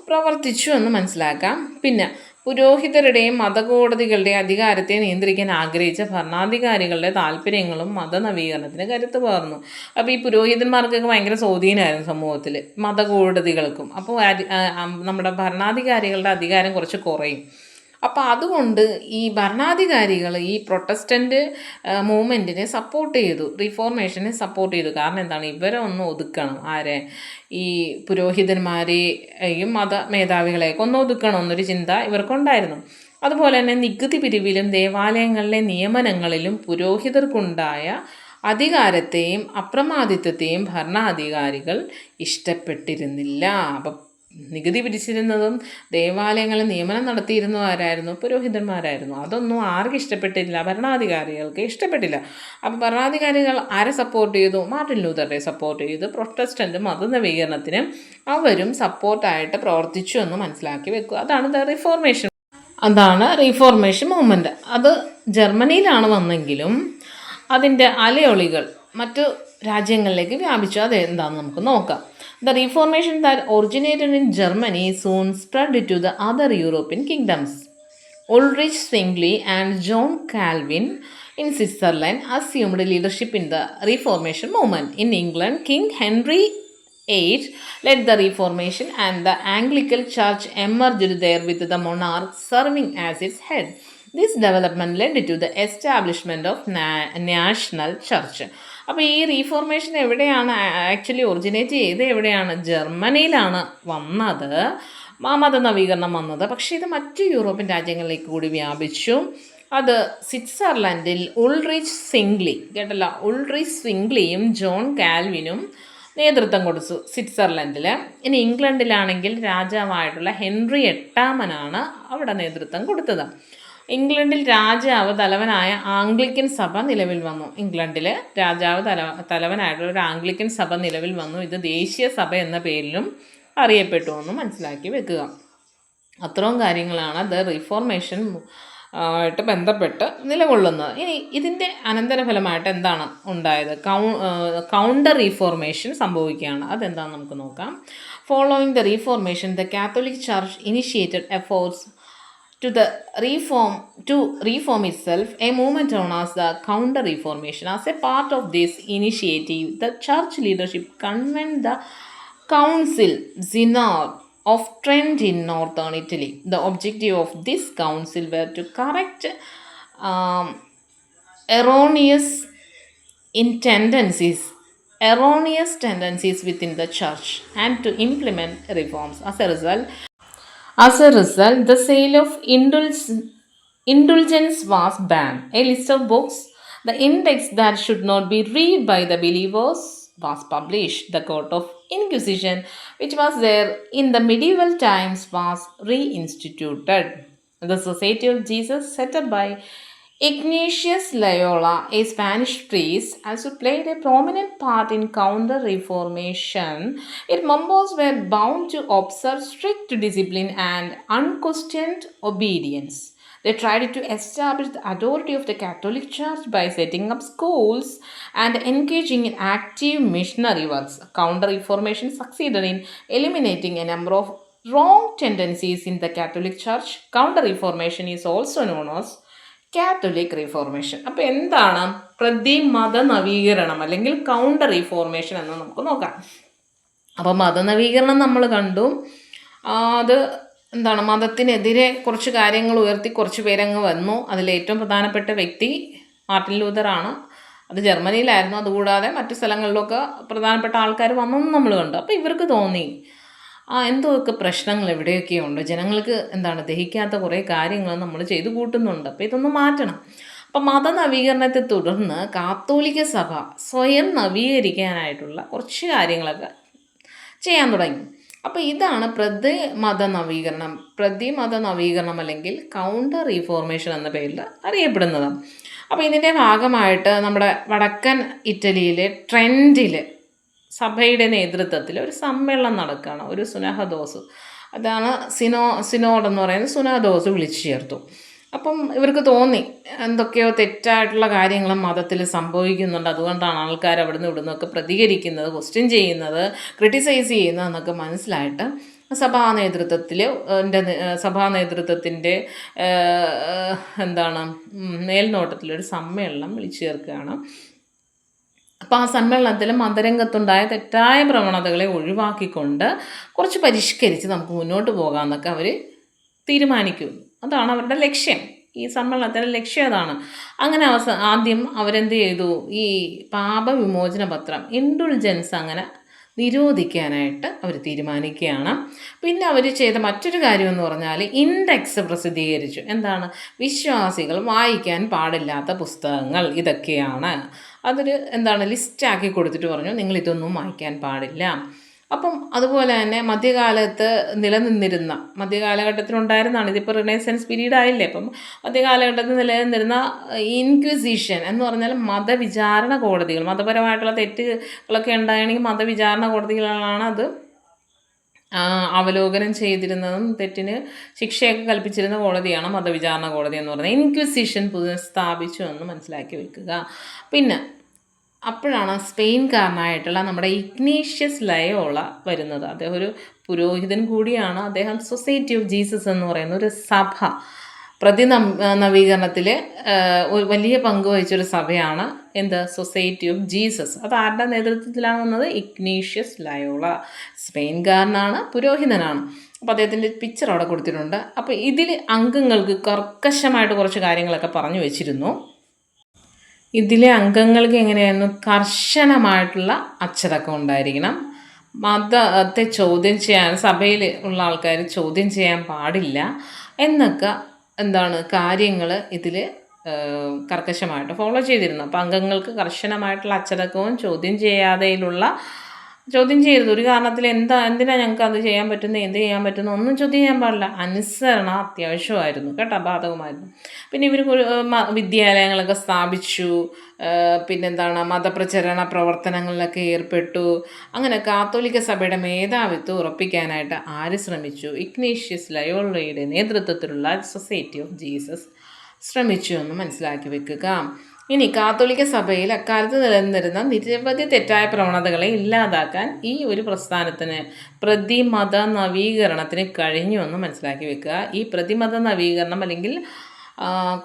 പ്രവർത്തിച്ചു എന്ന് മനസ്സിലാക്കാം. പിന്നെ പുരോഹിതരുടെയും മതകോടതികളുടെയും അധികാരത്തെ നിയന്ത്രിക്കാൻ ആഗ്രഹിച്ച ഭരണാധികാരികളുടെ താല്പര്യങ്ങളും മതനവീകരണത്തിന് കരുത്ത് പകർന്നു. അപ്പോൾ ഈ പുരോഹിതന്മാർക്കൊക്കെ ഭയങ്കര സ്വാധീനമായിരുന്നു സമൂഹത്തിൽ, മതകോടതികൾക്കും. അപ്പോൾ നമ്മുടെ ഭരണാധികാരികളുടെ അധികാരം കുറച്ച് കുറയും. അപ്പോൾ അതുകൊണ്ട് ഈ ഭരണാധികാരികൾ ഈ പ്രൊട്ടസ്റ്റൻ്റ് മൂവ്മെൻറ്റിനെ സപ്പോർട്ട് ചെയ്തു, റിഫോർമേഷനെ സപ്പോർട്ട് ചെയ്തു. കാരണം എന്താണ്, ഇവരെ ഒന്ന് ഒതുക്കണം. ആരെ? ഈ പുരോഹിതന്മാരെയും മത മേധാവികളെയൊക്കെ ഒന്ന് ഒതുക്കണം എന്നൊരു ചിന്ത ഇവർക്കുണ്ടായിരുന്നു. അതുപോലെ തന്നെ നികുതി പിരിവിലും ദേവാലയങ്ങളിലെ നിയമനങ്ങളിലും പുരോഹിതർക്കുണ്ടായ അധികാരത്തെയും അപ്രമാദിത്വത്തെയും ഭരണാധികാരികൾ ഇഷ്ടപ്പെട്ടിരുന്നില്ല. അപ്പം നികുതി പിരിച്ചിരുന്നതും ദേവാലയങ്ങളിൽ നിയമനം നടത്തിയിരുന്നതും ആരായിരുന്നു? പുരോഹിതന്മാരായിരുന്നു. അതൊന്നും ആർക്കും ഇഷ്ടപ്പെട്ടില്ല, ഭരണാധികാരികൾക്ക് ഇഷ്ടപ്പെട്ടില്ല. അപ്പോൾ ഭരണാധികാരികൾ ആരെ സപ്പോർട്ട് ചെയ്തു? മാർട്ടിൻ ലൂതറെ സപ്പോർട്ട് ചെയ്തു. പ്രൊട്ടസ്റ്റൻ്റ് മതനവീകരണത്തിന് അവരും സപ്പോർട്ടായിട്ട് പ്രവർത്തിച്ചു എന്ന് മനസ്സിലാക്കി വെക്കുക. അതാണ് റീഫോർമേഷൻ മൂവ്മെൻറ്റ്. അത് ജർമ്മനിയിലാണ് വന്നെങ്കിലും അതിൻ്റെ അലയൊളികൾ മറ്റു രാജ്യങ്ങളിലേക്ക് വ്യാപിച്ചു. അത് എന്താണെന്ന് നമുക്ക് നോക്കാം. The Reformation that originated in Germany soon spread to the other European kingdoms. Ulrich Zwingli and John Calvin in Switzerland assumed leadership in the Reformation movement. In England, King Henry VIII led the Reformation and the Anglican Church emerged there with the monarch serving as its head. This development led to the establishment of national church. അപ്പോൾ ഈ reformation എവിടെയാണ് actually originate ചെയ്ത്? എവിടെയാണ്? ജർമ്മനിയിലാണ് വന്നത്, മതനവീകരണം വന്നത്. പക്ഷേ ഇത് മറ്റു യൂറോപ്യൻ രാജ്യങ്ങളിലേക്ക് കൂടി വ്യാപിച്ചു. അത് സ്വിറ്റ്സർലൻഡിൽ ഉൾറിച്ച് സ്വിംഗ്ലി, കേട്ടല്ലോ, ഉൾറിച്ച് സ്വിംഗ്ലിയും ജോൺ കാൽവിനും നേതൃത്വം കൊടുത്തു സ്വിറ്റ്സർലൻഡിൽ. ഇനി ഇംഗ്ലണ്ടിലാണെങ്കിൽ രാജാവായിട്ടുള്ള ഹെൻറി VIII അവിടെ നേതൃത്വം കൊടുത്തത്. ഇംഗ്ലണ്ടിൽ രാജാവ് തലവനായ ആംഗ്ലിക്കൻ സഭ നിലവിൽ വന്നു. ഇംഗ്ലണ്ടിൽ രാജാവ് തലവനായിട്ടുള്ള ഒരു ആംഗ്ലിക്കൻ സഭ നിലവിൽ വന്നു. ഇത് ദേശീയ സഭ എന്ന പേരിലും അറിയപ്പെട്ടു എന്ന് മനസ്സിലാക്കി വെക്കുക. അത്രയും കാര്യങ്ങളാണ് ദ റിഫോർമേഷൻ ആയിട്ട് ബന്ധപ്പെട്ട് നിലകൊള്ളുന്നത്. ഇനി ഇതിൻ്റെ അനന്തരഫലമായിട്ട് എന്താണ് ഉണ്ടായത്? കൗണ്ടർ റീഫോർമേഷൻ സംഭവിക്കുകയാണ്. അതെന്താണെന്ന് നമുക്ക് നോക്കാം. Following the reformation the Catholic church initiated efforts to reform itself, a movement known as the Counter Reformation. As a part of this initiative, the church leadership convened the Council Synod of Trent in northern Italy. The objective of this council were to correct erroneous tendencies within the church and to implement reforms. As a result, the sale of indulgence was banned. A list of books, the index that should not be read by the believers, was published. The Court of Inquisition, which was there in the medieval times, was reinstituted. The Society of Jesus, set up by Ignatius Loyola, a Spanish priest, also played a prominent part in Counter Reformation. Its members were bound to observe strict discipline and unquestioned obedience. They tried to establish the authority of the Catholic Church by setting up schools and engaging in active missionary works. Counter Reformation succeeded in eliminating a number of wrong tendencies in the Catholic Church. Counter Reformation is also known as Catholic reformation. അപ്പോൾ എന്താണ് പ്രതിമത നവീകരണം അല്ലെങ്കിൽ counter reformation എന്ന് നമുക്ക് നോക്കാം. അപ്പോൾ മതനവീകരണം നമ്മൾ കണ്ടു. അത് എന്താണ്, മതത്തിനെതിരെ കുറച്ച് കാര്യങ്ങൾ ഉയർത്തി കുറച്ച് പേരങ്ങ് വന്നു. അതിലേറ്റവും പ്രധാനപ്പെട്ട വ്യക്തി മാർട്ടിൻ ലൂതറാണ്. അത് ജർമ്മനിയിലായിരുന്നു. അതുകൂടാതെ മറ്റു സ്ഥലങ്ങളിലൊക്കെ പ്രധാനപ്പെട്ട ആൾക്കാർ വന്നെന്ന് നമ്മൾ കണ്ടു. അപ്പോൾ ഇവർക്ക് തോന്നി എന്തൊക്കെ പ്രശ്നങ്ങൾ എവിടെയൊക്കെയുണ്ട്, ജനങ്ങൾക്ക് എന്താണ് ദഹിക്കാത്ത കുറേ കാര്യങ്ങൾ നമ്മൾ ചെയ്തു കൂട്ടുന്നുണ്ട്, അപ്പോൾ ഇതൊന്ന് മാറ്റണം. അപ്പം മതനവീകരണത്തെ തുടർന്ന് കാത്തോലിക്ക സഭ സ്വയം നവീകരിക്കാനായിട്ടുള്ള കുറച്ച് കാര്യങ്ങളൊക്കെ ചെയ്യാൻ തുടങ്ങി. അപ്പോൾ ഇതാണ് പ്രതിമത നവീകരണം അല്ലെങ്കിൽ കൗണ്ടർ റീഫോർമേഷൻ എന്ന പേരിൽ അറിയപ്പെടുന്നത്. അപ്പോൾ ഇതിൻ്റെ ഭാഗമായിട്ട് നമ്മുടെ വടക്കൻ ഇറ്റലിയിലെ ട്രെൻറ്റിൽ സഭയുടെ നേതൃത്വത്തിൽ ഒരു സമ്മേളനം നടക്കുകയാണ്. ഒരു സുനഹദോസ്, അതാണ് സിനോഡ് എന്ന് പറയുന്നത്, സുനഹദോസ് വിളിച്ചു ചേർത്തു. അപ്പം ഇവർക്ക് തോന്നി എന്തൊക്കെയോ തെറ്റായിട്ടുള്ള കാര്യങ്ങൾ മതത്തിൽ സംഭവിക്കുന്നുണ്ട്. അതുകൊണ്ടാണ് ആൾക്കാർ അവിടുന്ന് ഇവിടുന്നൊക്കെ പ്രതികരിക്കുന്നത്, ക്വസ്റ്റ്യൻ ചെയ്യുന്നത്, ക്രിട്ടിസൈസ് ചെയ്യുന്നത് എന്നൊക്കെ മനസ്സിലായിട്ട് സഭാ നേതൃത്വത്തിൻ്റെ മേൽനോട്ടത്തിലൊരു സമ്മേളനം വിളിച്ചു ചേർക്കുകയാണ്. അപ്പോൾ ആ സമ്മേളനത്തിൽ മതരംഗത്തുണ്ടായ തെറ്റായ പ്രവണതകളെ ഒഴിവാക്കിക്കൊണ്ട് കുറച്ച് പരിഷ്കരിച്ച് നമുക്ക് മുന്നോട്ട് പോകാമെന്നൊക്കെ അവർ തീരുമാനിക്കും. അതാണ് അവരുടെ ലക്ഷ്യം. ഈ സമ്മേളനത്തിൻ്റെ ലക്ഷ്യം അതാണ്. അങ്ങനെ ആദ്യം അവരെന്ത് ചെയ്തു, ഈ പാപവിമോചന പത്രം ഇൻഡുൾജൻസ് അങ്ങനെ നിരോധിക്കാനായിട്ട് അവർ തീരുമാനിക്കുകയാണ്. പിന്നെ അവർ ചെയ്ത മറ്റൊരു കാര്യമെന്ന് പറഞ്ഞാൽ ഇൻഡെക്സ് പ്രസിദ്ധീകരിച്ചു. എന്താണ്, വിശ്വാസികൾ വായിക്കാൻ പാടില്ലാത്ത പുസ്തകങ്ങൾ ഇതൊക്കെയാണ്. അതൊരു ലിസ്റ്റാക്കി കൊടുത്തിട്ട് പറഞ്ഞു, നിങ്ങൾ ഇതൊന്നും വായിക്കാൻ പാടില്ല. അപ്പം അതുപോലെ തന്നെ മധ്യകാലഘട്ടത്തിലുണ്ടായിരുന്നതാണ്, ഇതിപ്പോൾ റിനൈസൻസ് പീരീഡ് ആയില്ലേ. അപ്പം മധ്യകാലഘട്ടത്തിൽ നിലനിന്നിരുന്ന ഇൻക്വിസിഷൻ എന്ന് പറഞ്ഞാൽ മതവിചാരണ കോടതികൾ, മതപരമായിട്ടുള്ള തെറ്റുകളൊക്കെ ഉണ്ടായിരുന്നെങ്കിൽ മതവിചാരണ കോടതികളാണ് അത് അവലോകനം ചെയ്തിരുന്നതും തെറ്റിന് ശിക്ഷയൊക്കെ കൽപ്പിച്ചിരുന്ന കോടതിയാണ് മതവിചാരണ കോടതി എന്ന് പറയുന്നത്. ഇൻക്വിസിഷൻ പുനഃസ്ഥാപിച്ചു എന്ന് മനസ്സിലാക്കി വെക്കുക. പിന്നെ അപ്പോഴാണ് സ്പെയിൻകാരനായിട്ടുള്ള നമ്മുടെ ഇഗ്നേഷ്യസ് ലയോള വരുന്നത്. അദ്ദേഹം ഒരു പുരോഹിതൻ കൂടിയാണ്. അദ്ദേഹം സൊസൈറ്റി ഓഫ് ജീസസ് എന്ന് പറയുന്ന ഒരു സഭ, നവീകരണത്തിൽ ഒരു വലിയ പങ്ക് വഹിച്ചൊരു സഭയാണ് സൊസൈറ്റി ഓഫ് ജീസസ്. അത് ആരുടെ നേതൃത്വത്തിലാണ് വന്നത്? Ignatius Loyola. സ്പെയിൻകാരനാണ്, പുരോഹിതനാണ്. അപ്പോൾ അദ്ദേഹത്തിൻ്റെ പിക്ചർ അവിടെ കൊടുത്തിട്ടുണ്ട്. അപ്പോൾ ഇതിൽ അംഗങ്ങൾക്ക് കർക്കശമായിട്ട് കുറച്ച് കാര്യങ്ങളൊക്കെ പറഞ്ഞു വെച്ചിരുന്നു. ഇതിലെ അംഗങ്ങൾക്ക് എങ്ങനെയായിരുന്നു? കർശനമായിട്ടുള്ള അച്ചടക്കം ഉണ്ടായിരിക്കണം. മതത്തെ ചോദ്യം ചെയ്യാൻ സഭയിൽ ഉള്ള ആൾക്കാർ ചോദ്യം ചെയ്യാൻ പാടില്ല എന്നൊക്കെ കാര്യങ്ങൾ ഇതിൽ കർക്കശമായിട്ട് ഫോളോ ചെയ്തിരുന്നു. അപ്പോൾ അംഗങ്ങൾക്ക് കർശനമായിട്ടുള്ള അച്ചടക്കവും ചോദ്യം ചെയ്യരുത്. ഒരു കാരണത്തിൽ എന്തിനാ ഞങ്ങൾക്ക് അത് ചെയ്യാൻ പറ്റുന്നത്, എന്ത് ചെയ്യാൻ പറ്റുന്നു ഒന്നും ചോദ്യം ചെയ്യാൻ പാടില്ല. അനുസരണം അത്യാവശ്യമായിരുന്നു കേട്ടോ, ബാധകമായിരുന്നു. പിന്നെ ഇവർ വിദ്യാലയങ്ങളൊക്കെ സ്ഥാപിച്ചു. മതപ്രചരണ പ്രവർത്തനങ്ങളിലൊക്കെ ഏർപ്പെട്ടു. അങ്ങനെ കാത്തോലിക്ക സഭയുടെ മേധാവിത്വം ഉറപ്പിക്കാനായിട്ട് ആര് ശ്രമിച്ചു? ഇഗ്നേഷ്യസ് ലയോളയുടെ നേതൃത്വത്തിലുള്ള സൊസൈറ്റി ഓഫ് ജീസസ് ശ്രമിച്ചു എന്ന് മനസ്സിലാക്കി വെക്കുക. ഇനി കാത്തോലിക്ക സഭയിൽ അക്കാലത്ത് നിലനിന്നിരുന്ന നിരവധി തെറ്റായ പ്രവണതകളെ ഇല്ലാതാക്കാൻ ഈ ഒരു പ്രസ്ഥാനത്തിന്, പ്രതിമത നവീകരണത്തിന് കഴിഞ്ഞു എന്ന് മനസ്സിലാക്കി വെക്കുക. ഈ പ്രതിമത നവീകരണം അല്ലെങ്കിൽ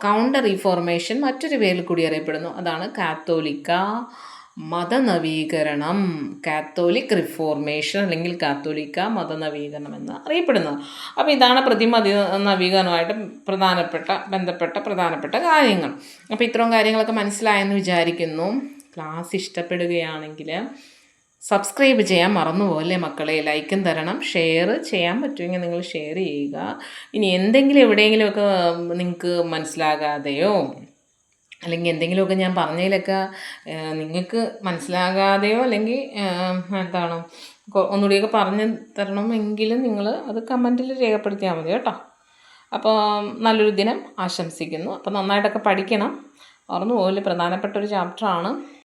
കൗണ്ടർ റീഫോർമേഷൻ മറ്റൊരു പേരിൽ കൂടി അറിയപ്പെടുന്നു. അതാണ് കാത്തോലിക്ക മതനവീകരണം, കാത്തോലിക് റിഫോർമേഷൻ അല്ലെങ്കിൽ കാത്തോലിക്ക മതനവീകരണം എന്ന് അറിയപ്പെടുന്നത്. അപ്പോൾ ഇതാണ് പ്രതിമത നവീകരണമായിട്ട് ബന്ധപ്പെട്ട പ്രധാനപ്പെട്ട കാര്യങ്ങൾ. അപ്പോൾ ഇത്രയും കാര്യങ്ങളൊക്കെ മനസ്സിലായെന്ന് വിചാരിക്കുന്നു. ക്ലാസ് ഇഷ്ടപ്പെടുകയാണെങ്കിൽ സബ്സ്ക്രൈബ് ചെയ്യാൻ മറന്നുപോകല്ലേ മക്കളെ. ലൈക്കും തരണം, ഷെയർ ചെയ്യാൻ പറ്റുമെങ്കിൽ നിങ്ങൾ ഷെയർ ചെയ്യുക. ഇനി എന്തെങ്കിലും എവിടെയെങ്കിലുമൊക്കെ നിങ്ങൾക്ക് മനസ്സിലാകാതെയോ അല്ലെങ്കിൽ എന്തെങ്കിലുമൊക്കെ ഞാൻ പറഞ്ഞതിലൊക്കെ നിങ്ങൾക്ക് മനസ്സിലാകാതെയോ അല്ലെങ്കിൽ ഒന്നുകൂടിയൊക്കെ പറഞ്ഞു തരണമെങ്കിലും നിങ്ങൾ അത് കമൻറ്റിൽ രേഖപ്പെടുത്തിയാൽ മതി കേട്ടോ. അപ്പോൾ നല്ലൊരു ദിനം ആശംസിക്കുന്നു. അപ്പോൾ നന്നായിട്ടൊക്കെ പഠിക്കണം. മറന്നു പോകല് പ്രധാനപ്പെട്ട ഒരു ചാപ്റ്ററാണ്.